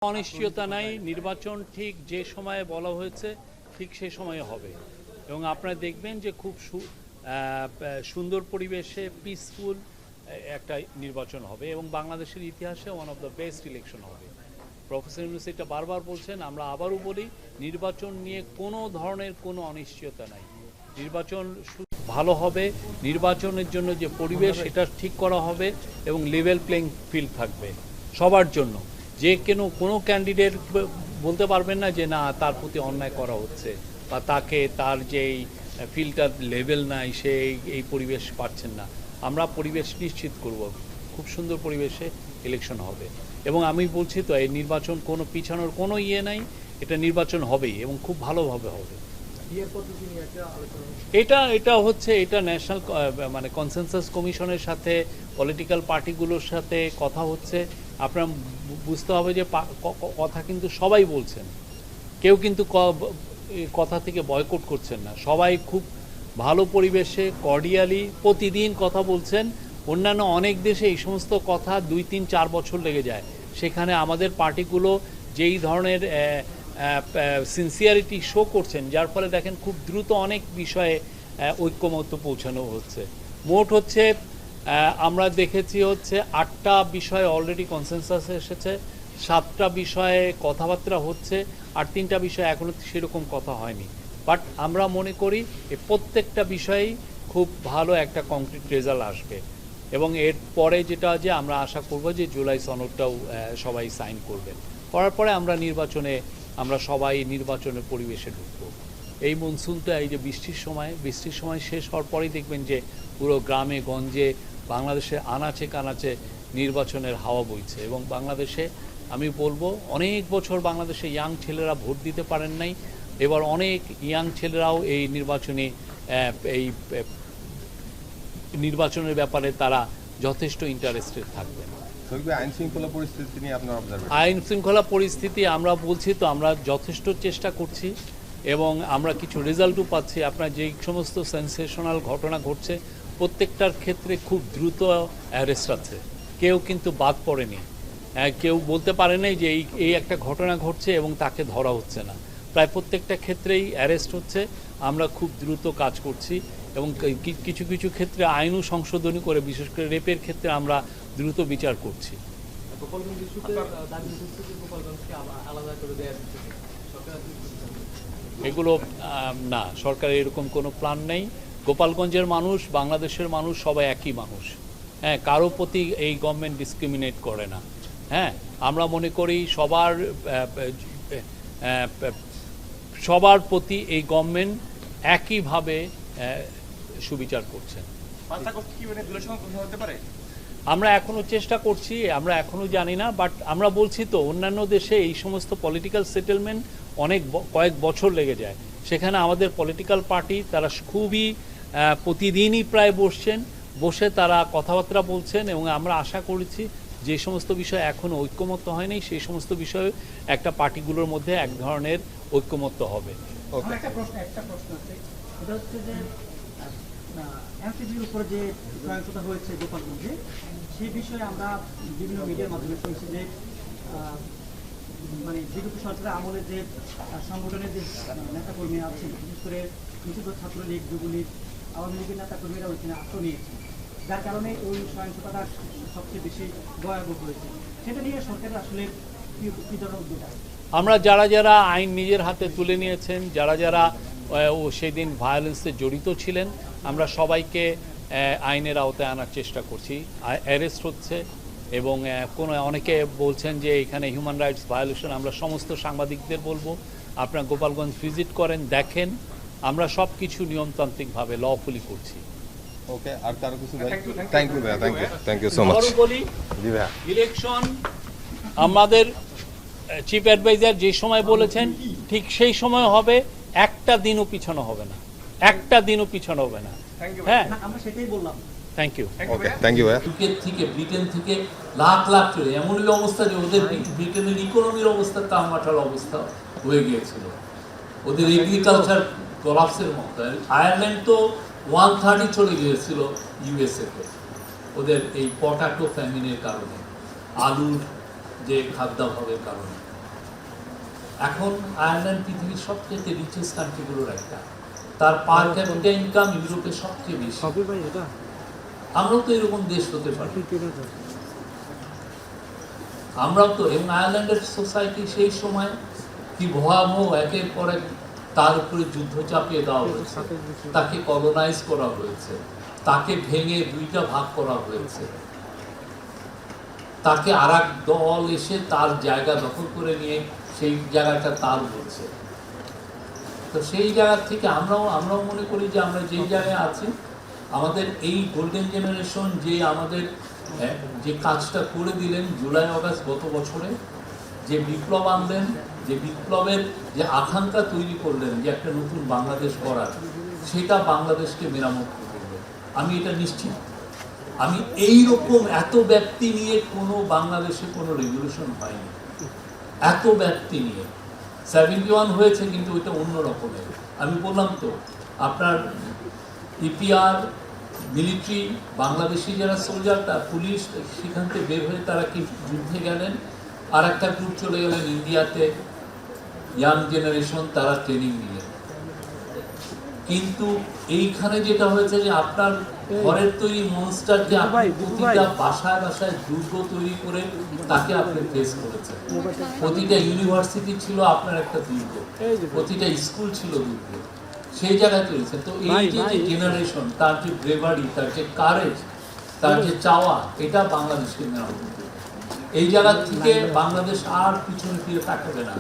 অনিশ্চয়তা নাই, নির্বাচন ঠিক যে সময়ে বলা হয়েছে ঠিক সেই সময়ে হবে এবং আপনারা দেখবেন যে খুব সুন্দর পরিবেশে পিসফুল একটা নির্বাচন হবে এবং বাংলাদেশের ইতিহাসে one of the best election হবে। প্রফেসর ইউনূস এটা বারবার বলছেন, আমরা আবারও বলি নির্বাচন নিয়ে কোনো ধরনের কোনো অনিশ্চয়তা নাই। নির্বাচন ভালো হবে, নির্বাচনের জন্য যে পরিবেশ সেটা ঠিক করা হবে এবং লেভেল প্লেইং ফিল্ড থাকবে সবার জন্য। যে কোনো ক্যান্ডিডেট বলতে পারবেন না যে না তার প্রতি অন্যায় করা হচ্ছে বা তার যেই ফিল্টার লেভেল নাই সে এই পরিবেশ পাচ্ছেন না। আমরা পরিবেশ নিশ্চিত করব, খুব সুন্দর পরিবেশে ইলেকশন হবে এবং আমি বলছি তো এই নির্বাচন কোনো পিছানোর কোনো নাই, এটা নির্বাচন হবেই এবং খুব ভালোভাবে হবে। এটা হচ্ছে এটা ন্যাশনাল মানে কনসেনসাস কমিশনের সাথে পলিটিক্যাল পার্টিগুলোর সাথে কথা হচ্ছে। আপনার বুঝতে হবে যে কথা কিন্তু সবাই বলছেন, কেউ কিন্তু কথা থেকে বয়কট করছেন না, সবাই খুব ভালো পরিবেশে কর্ডিয়ালি প্রতিদিন কথা বলছেন। অন্যান্য অনেক দেশে এই সমস্ত কথা 2, 3, 4 বছর লেগে যায়, সেখানে আমাদের পার্টিগুলো যেই ধরনের সিনসিয়ারিটি শো করছেন যার ফলে দেখেন খুব দ্রুত অনেক বিষয়ে ঐক্যমত্য পৌঁছানো হচ্ছে। মোট হচ্ছে আমরা দেখেছি হচ্ছে 8টা বিষয়ে অলরেডি কনসেনসাস এসেছে, 7টা বিষয়ে কথাবার্তা হচ্ছে, আর 3টা বিষয়ে এখনও সেরকম কথা হয়নি। বাট আমরা মনে করি প্রত্যেকটা বিষয়েই খুব ভালো একটা কংক্রিট রেজাল্ট আসবে এবং এর পরে যেটা যে আমরা আশা করব যে জুলাই সনদটাও সবাই সাইন করবেন। করার পরে আমরা সবাই নির্বাচনের পরিবেশে ঢুকবো। এই মনসুনটা এই যে বৃষ্টির সময় শেষ হওয়ার পরেই দেখবেন যে পুরো গ্রামে গঞ্জে বাংলাদেশে আনাচে কানাচে নির্বাচনের হাওয়া বইছে এবং বাংলাদেশে আমি বলবো অনেক বছর বাংলাদেশে ইয়াং ছেলেরা ভোট দিতে পারেন নাই, এবার অনেক ইয়াং ছেলেরাও এই নির্বাচনের ব্যাপারে তারা যথেষ্ট ইন্টারেস্টেড থাকবেন। আইন শৃঙ্খলা পরিস্থিতি আমরা বলছি তো আমরা যথেষ্ট চেষ্টা করছি এবং আমরা কিছু রেজাল্টও পাচ্ছি। আপনার যেই সমস্ত সেন্সেশনাল ঘটনা ঘটছে প্রত্যেকটার ক্ষেত্রে খুব দ্রুত অ্যারেস্ট আছে, কেউ কিন্তু বাদ পড়েনি, কেউ বলতে পারে নাই যে এই একটা ঘটনা ঘটছে এবং তাকে ধরা হচ্ছে না। প্রায় প্রত্যেকটা ক্ষেত্রেই অ্যারেস্ট হচ্ছে। আমরা খুব দ্রুত কাজ করছি এবং কিছু কিছু ক্ষেত্রে আইনও সংশোধনী করে, বিশেষ করে রেপের ক্ষেত্রে আমরা দ্রুত বিচার করছি। এগুলো না, সরকারের এরকম কোনো প্ল্যান নেই। গোপালগঞ্জের মানুষ, বাংলাদেশের মানুষ সবাই একই মানুষ, হ্যাঁ, কারো প্রতি এই গভর্নমেন্ট ডিসক্রিমিনেট করে না। হ্যাঁ, আমরা মনে করি সবার প্রতি এই গভর্নমেন্ট একইভাবে সুবিচার করছেন। আমরা এখনো চেষ্টা করছি, আমরা এখনো জানি না, বাট আমরা বলছি তো অন্যান্য দেশে এই সমস্ত পলিটিক্যাল সেটেলমেন্ট কয়েক বছর লেগে যায়। সেখানে আমাদের পলিটিক্যাল পার্টি তারা খুবই প্রতিদিনই প্রায় বসে তারা কথাবার্তা বলছেন এবং আমরা আশা করেছি যে সমস্ত বিষয় এখনও ঐক্যমত্য হয়নি সেই সমস্ত বিষয়ে একটা পার্টিগুলোর মধ্যে এক ধরনের ঐক্যমত্য হবে। একটা প্রশ্ন আছে, এটা হচ্ছে যে এনসিপির উপর যে সহিংসতা হয়েছে গোপালগঞ্জে, সেই বিষয়ে আমরা বিভিন্ন মিডিয়ার মাধ্যমে শুনছি যে মানে বিগত সরকারের আমলে যে সংগঠনের যে নেতাকর্মীরা আছেন, বিশেষ করে নিষিদ্ধ ছাত্রলীগ, যুবলীগ, আওয়ামী লীগের নেতাকর্মীরা ওইখানে আশ্রয় নিয়েছেন, যার কারণে ওই সহিংসতাটা সবচেয়ে বেশি ভয়াবহ হয়েছে। সেটা নিয়ে সরকারের আসলে কি ধরনের উদ্যোগ আছে? আমরা যারা আইন নিজের হাতে তুলে নিয়েছেন, যারা সেদিন ভায়োলেন্সে জড়িত ছিলেন, আমরা সবাইকে আইনের আওতায় আনার চেষ্টা করছি। অ্যারেস্ট হচ্ছে এবং অনেকে বলছেন যে এখানে হিউম্যান রাইটস ভায়োলেশন। আমরা সমস্ত সাংবাদিকদের বলবো আপনারা গোপালগঞ্জ ভিজিট করেন, দেখেন, আমরা সব কিছু নিয়মতান্ত্রিকভাবে লফুলি করছি। ওকে, আর কারো কিছু? থ্যাংক ইউ ভাইয়া, থ্যাংক ইউ সো মাচ। বলি ইলেকশন আমাদের চিফ অ্যাডভাইজার যে সময় বলেছেন ঠিক সেই সময় হবে, একটা দিনও পিছানো হবে না, একটা দিনও পিছানো হবে না। হ্যাঁ, আমরা সেটাই বললাম। Thank you. Okay, thank you ভাইয়া। ব্রিটেন থেকে লাখ চলে এমন অবস্থা যে ওদের ব্রিটেনের ইকোনমির অবস্থা তামাটার অবস্থা হয়ে গিয়েছিল, ওদের এগ্রিকালচার কলাপসের মতো। আয়ারল্যান্ড তো 1/3 চলে গিয়েছিল ইউএসএ তে, ওদের এই পটাটো ফ্যামিনের কারণে, আলুর যে খাদ্যাভাবের কারণে। এখন আয়ারল্যান্ড পৃথিবীর সবচেয়ে রিচেস্ট কান্ট্রিগুলোর একটা, তার পার ক্যাপিটা ইনকাম ইউরোপের সবচেয়ে বেশি। আমরাও তো এরকম দেশ হতে পারি, আমরাও তো। এবং আয়ারল্যান্ডের সোসাইটি সেই সময় কি ভয়াবহ, একের পর এক তার উপরে যুদ্ধ চাপিয়ে দেওয়া হয়েছে, তাকে কলোনাইজ করা হয়েছে, তাকে ভেঙে দুইটা ভাগ করা হয়েছে, তাকে আর এক দল এসে তার জায়গা দখল করে নিয়ে সেই জায়গাটা তার বলছে। তো সেই জায়গা থেকে আমরাও মনে করি যে আমরা যেই জায়গায় আছি, আমাদের এই গোল্ডেন জেনারেশন যে আমাদের যে কাজটা করে দিলেন জুলাই অগাস্ট গত বছরে, যে বিপ্লব আনলেন, যে বিপ্লবের যে আকাঙ্ক্ষা তৈরি করলেন যে একটা নতুন বাংলাদেশ করার, সেটা বাংলাদেশকে মেরামত করবে, আমি এটা নিশ্চিত। আমি এইরকম এত ব্যক্তি নিয়ে কোনো বাংলাদেশে কোনো রেভলিউশন পাইনি, এত ব্যক্তি নিয়ে। 71 হয়েছে কিন্তু ওইটা অন্য রকমের। আমি বললাম তো, আপনার ইপিআর, মিলিটারি, বাংলাদেশি যারা সোলজারটা, পুলিশ, সেখান থেকে বের হয়ে তারা কি যুদ্ধে গেলেন, আর একটা গ্রুপ চলে গেলেন ইন্ডিয়াতে, ইয়াং জেনারেশন, তারা ট্রেনিং নিলেন। কিন্তু এইখানে যেটা হয়েছে যে আপনার ঘরের তৈরি মনস্টারকে আপনি প্রতিটা বাসায় বাসায় দুর্গ তৈরি করে তাকে আপনি ফেস করেছেন। প্রতিটা ইউনিভার্সিটি ছিল আপনার একটা দুর্গ, প্রতিটা স্কুল ছিল দুর্গ, সেই জায়গায় তৈরিছে। তো এই যে জেনারেশন, তার যে ব্রেভারি, তার যে কারেজ, তার যে চাওয়া, এটা বাংলাদেশকে নেওয়া। এই জায়গা থেকে বাংলাদেশ আর পিছনে ফিরে তাকাবে না।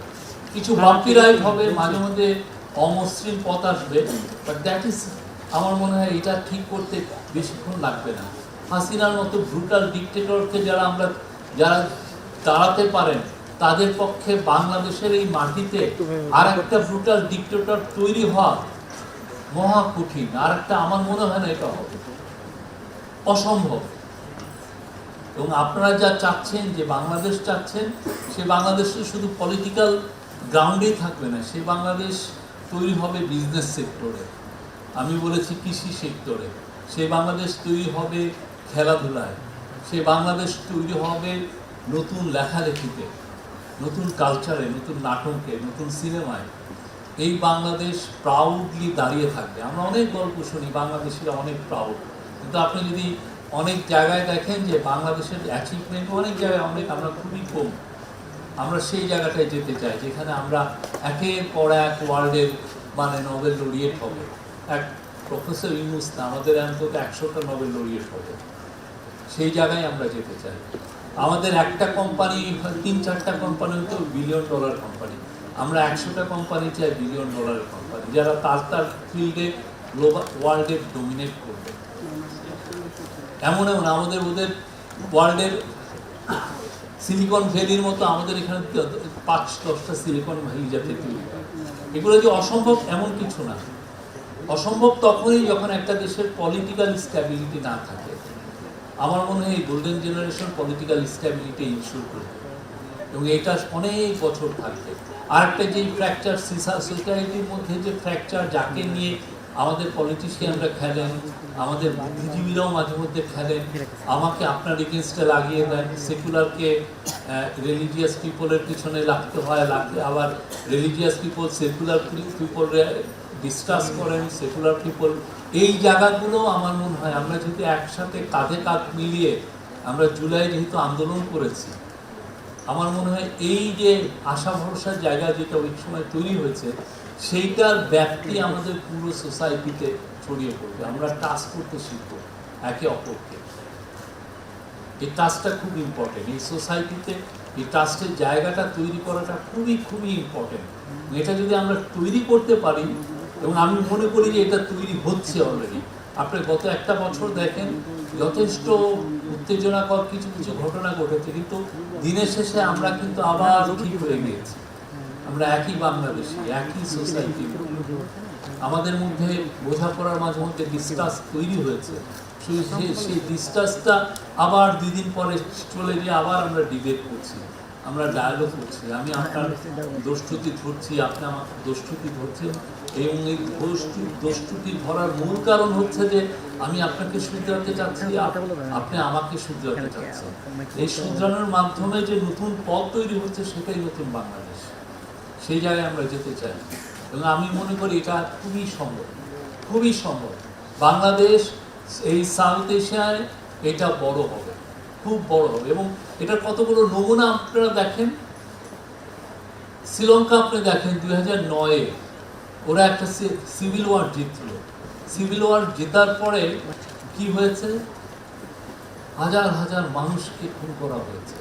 কিছু বাপ্পি রাইট হবে, মাঝে মধ্যে অমসৃণ পথ আসবে, বাট দ্যাট ইজ, আমার মনে হয় এটা ঠিক করতে বেশিক্ষণ লাগবে না। হাসিনার মতো ব্রুটাল ডিক্টেটরকে যারা দাঁড়াতে পারেন, তাদের পক্ষে বাংলাদেশের এই মাটিতে আর একটা ব্রুটাল ডিক্টেটর তৈরি হওয়া মহা কঠিন। আর একটা আমার মনে হয় না এটা হবে, অসম্ভব। এবং আপনারা যা চাচ্ছেন, যে বাংলাদেশ চাচ্ছেন, সে বাংলাদেশ শুধু পলিটিক্যাল গ্রাউন্ডেই থাকবে না, সে বাংলাদেশ তৈরি হবে বিজনেস সেক্টরে, আমি বলেছি কৃষি সেক্টরে, সে বাংলাদেশ তৈরি হবে খেলাধুলায়, সে বাংলাদেশ তৈরি হবে নতুন লেখালেখিতে, নতুন কালচারে, নতুন নাটকে, নতুন সিনেমায়। এই বাংলাদেশ প্রাউডলি দাঁড়িয়ে থাকবে। আমরা অনেক গল্প শুনি, বাংলাদেশিরা অনেক প্রাউড, কিন্তু আপনি যদি অনেক জায়গায় দেখেন যে বাংলাদেশের অ্যাচিভমেন্ট অনেক জায়গায় আমরা খুবই কম। আমরা সেই জায়গাটায় যেতে চাই যেখানে আমরা একের পর এক ওয়ার্ল্ডের নোবেল লরিয়েট হবে। এক প্রফেসর ইউনুস না, আমাদের অন্তত 100টা নোবেল লরিয়েট হবে, সেই জায়গায় আমরা যেতে চাই। আমাদের একটা কোম্পানি, 3-4টা কোম্পানি তো $1 বিলিয়ন কোম্পানি, আমরা 100টা কোম্পানি চাই $1 বিলিয়ন কোম্পানি, যারা তার ফিল্ডে গ্লোবাল ওয়ার্ল্ডে ডোমিনেট করবে। এমন আমাদের ওদের ওয়ার্ল্ডের সিলিকন ভ্যালির মতো আমাদের এখানে 5-10টা সিলিকন ভ্যালি যাতে তৈরি হয়। এগুলো যে অসম্ভব এমন কিছু না, অসম্ভব তখনই যখন একটা দেশের পলিটিক্যাল স্ট্যাবিলিটি না থাকে। আমার মনে হয় এই golden generation political stability ensure করবে, এবং এটা অনেক বছর থাকবে। আর একটা যে ফ্র্যাকচার সোসাইটির মধ্যে যে ফ্র্যাকচার, যাকে নিয়ে আমাদের পলিটিশিয়ানরা খেলেন, আমাদের বুদ্ধিজীবীরাও মাঝে মধ্যে খেলেন, আমাকে আপনার এগেনস্টে লাগিয়ে দেন, সেকুলারকে রিলিজিয়াস পিপলের পিছনে লাগতে হয়, আবার রিলিজিয়াস পিপল সেকুলার পিপলরা ডিসকাস করেন, সেকুলার পিপল। এই জায়গাগুলো আমার মনে হয় আমরা যেহেতু একসাথে কাঁধে কাঁধ মিলিয়ে আমরা জুলাই যেহেতু আন্দোলন করেছি, আমার মনে হয় এই যে আশা ভরসার জায়গা যেটা ওই সময় তৈরি হয়েছে, সেইটার ব্যাপ্তি আমাদের পুরো সোসাইটিতে ছড়িয়ে পড়বে। আমরা টাচ করতে শিখবো একে অপরকে। এই টাচটা খুব ইম্পর্টেন্ট এই সোসাইটিতে। এই ট্রাস্টের জায়গাটা তৈরি করাটা খুবই খুবই ইম্পর্টেন্ট। এটা যদি আমরা তৈরি করতে পারি, এবং আমি মনে করি যে এটা তৈরি হচ্ছে অলরেডি। আপনি গত একটা বছর দেখেন, যথেষ্ট উত্তেজনাকর কিছু কিছু ঘটনা ঘটেছে, কিন্তু দিনের শেষে আমরা কিন্তু আবার ঠিক হয়ে গিয়েছি। আমরা একই বাংলাদেশি, একই সোসাইটি, আমাদের মধ্যে বোঝাপড়ার মাঝে মধ্যে ডিসকাস তৈরি হয়েছে। সেই ডিসকাসটা আবার 2 দিন পরে চলে গিয়ে আবার আমরা ডিবেট করছি, আমরা ডায়ালগ করছি। আমি আপনার দোষত্রুটি ধরছি, আপনি আমার দোষত্রুটি ধরছেন, এবং এই দোষত্রুটি ধরার মূল কারণ হচ্ছে যে আমি আপনাকে শুধরাতে চাচ্ছি, আপনি আমাকে শুধরাতে চাচ্ছেন। এই শুধরানোর মাধ্যমে যে নতুন পথ তৈরি হচ্ছে, সেটাই নতুন বাংলাদেশ। সেই জায়গায় আমরা যেতে চাই এবং আমি মনে করি এটা খুবই সম্ভব, খুবই সম্ভব। বাংলাদেশ এই সাউথ এশিয়ায় এটা বড় হবে, খুব বড় হবে। এবং এটার কতগুলো নমুনা আপনারা দেখেন, শ্রীলঙ্কা আপনি দেখেন 2009-এ ওরা একটা সিভিল ওয়ার জিতল। সিভিল ওয়ার জেতার পরে কি হয়েছে, হাজার হাজার মানুষকে খুন করা হয়েছে।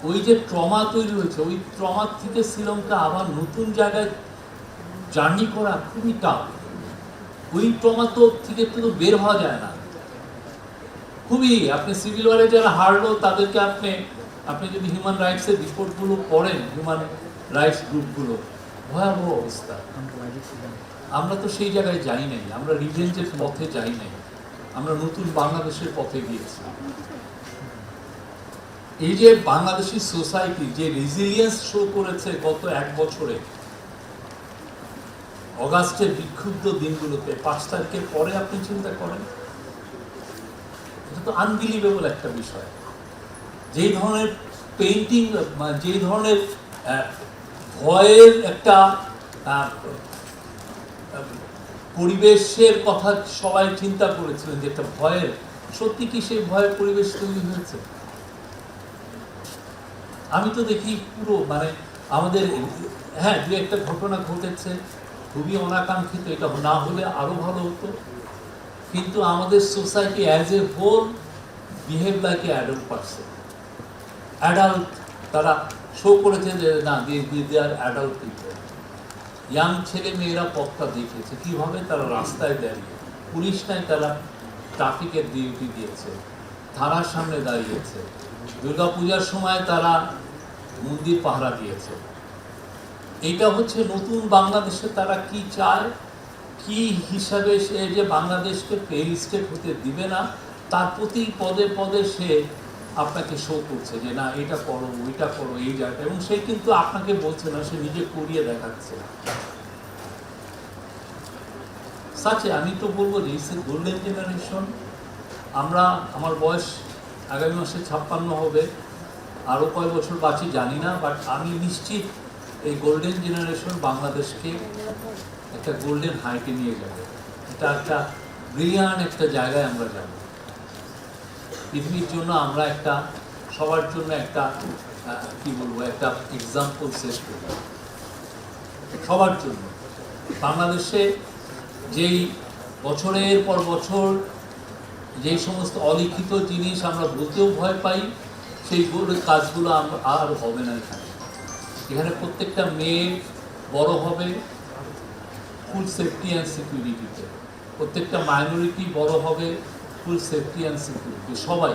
ওই যে ট্রমা তৈরি হয়েছে, ওই ট্রমার থেকে শ্রীলঙ্কা আবার নতুন জায়গায় জার্নি করা খুবই টাফ। ওই ট্রমা থেকে তো বের হওয়া যায় না, খুবই। আপনি সিভিল ওয়ারে যারা হারলো তাদেরকে আপনি যদি হিউম্যান রাইটসের রিপোর্টগুলো পড়েন, হিউম্যান রাইটস গ্রুপগুলো, ভয়াবহ অবস্থা। আমরা তো সেই জায়গায় যাই নাই, আমরা রিভেঞ্জের পথে যাই নাই, আমরা নতুন বাংলাদেশের পথে গিয়েছি। এই যে বাংলাদেশি সোসাইটি যে রেজিলিয়েন্স শো করেছে গত 1 বছরে, অগাস্টের বিক্ষুব্ধ দিনগুলোতে 5 তারিখের পরে আপনি চিন্তা করেন, এটা তো আনবিলিভেবল একটা বিষয়। যেই ধরনের পেইন্টিং, যেই ধরনের ভয়ের একটা পরিবেশের কথা সবাই চিন্তা করেছিলেন, যে একটা ভয়ের, সত্যি কি সেই ভয়ের পরিবেশ তৈরি হয়েছে? আমি তো দেখি পুরো আমাদের, হ্যাঁ, দু একটা ঘটনা ঘটেছে খুবই অনাকাঙ্ক্ষিত, এটা না হলে আরো ভালো হতো, কিন্তু আমাদের society as a whole behave like a adult person. Adult তারা শো করেছে যে না, they are adult people. Young ছেলে মেয়েরা পথটা দেখিয়েছে কিভাবে তারা রাস্তায় দাঁড়িয়ে, পুলিশ নাই, তারা ট্রাফিকের ডিউটি দিয়েছে, থানার সামনে দাঁড়িয়েছে, দুর্গাপূজার সময় তারা মন্দির পাহারা দিয়েছে। এটা হচ্ছে নতুন বাংলাদেশে তারা কি চায়, কি হিসাবে সে যে বাংলাদেশকে ফেইল স্টেট হতে দিবে না, তার প্রতি পদে পদে সে আপনাকে শো করছে যে না, এটা করো, ওইটা করো, এই জায়গাটা। এবং সে কিন্তু আপনাকে বলছে না, সে নিজে করিয়ে দেখাচ্ছে। সাচে আমি তো বলবো যে ইটস এ গোল্ডেন জেনারেশন। আমার বয়স আগামী মাসে 56 হবে, আরও কয়েক বছর বাঁচি জানি না, বাট আমি নিশ্চিত এই গোল্ডেন জেনারেশন বাংলাদেশকে একটা গোল্ডেন হাইটে নিয়ে যাবে। এটা একটা ব্রিলিয়ান্ট একটা জায়গায় আমরা যাব। পৃথিবীর জন্য আমরা একটা, সবার জন্য একটা কি বলবো, একটা এক্সাম্পল সেট করব সবার জন্য। বাংলাদেশে যেই বছরের পর বছর যেই সমস্ত অলিখিত জিনিস আমরা বলতেও ভয় পাই, সেই কাজগুলো আর হবে না। এখানে প্রত্যেকটা মেয়ে বড় হবে ফুল সেফটি অ্যান্ড সিকিউরিটিতে, প্রত্যেকটা মাইনরিটি বড় হবে ফুল সেফটি অ্যান্ড সিকিউরিটি। সবাই,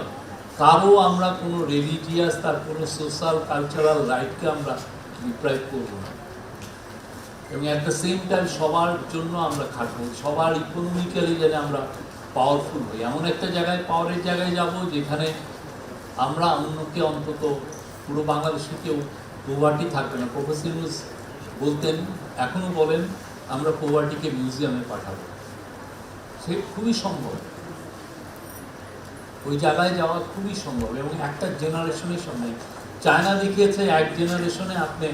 কারো আমরা কোনো রিলিজিয়াস, তার কোনো সোশ্যাল কালচারাল রাইটকে আমরা ডিপ্রাইভ করব না। এবং অ্যাট দ্য সেম টাইম সবার জন্য আমরা খাটবো, সবার ইকোনমিক্যালি যেন আমরা পাওয়ারফুল হই। এমন একটা জায়গায়, পাওয়ারের জায়গায় যাব যেখানে আমরা অন্যকে, অন্তত পুরো বাংলাদেশে কেউ পোভার্টি থাকবে না। প্রফেসর ইউনূস বলতেন, এখনও বলেন, আমরা পোভার্টিকে মিউজিয়ামে পাঠাবো। সে খুবই সম্ভব, ওই জায়গায় যাওয়া খুবই সম্ভব এবং একটা জেনারেশনের সামনে। চায়না দেখিয়েছে 1 জেনারেশনে আপনি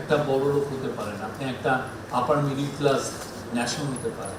একটা বড় লোক হতে পারেন, আপনি একটা আপার মিডিল ক্লাস ন্যাশন হতে পারেন।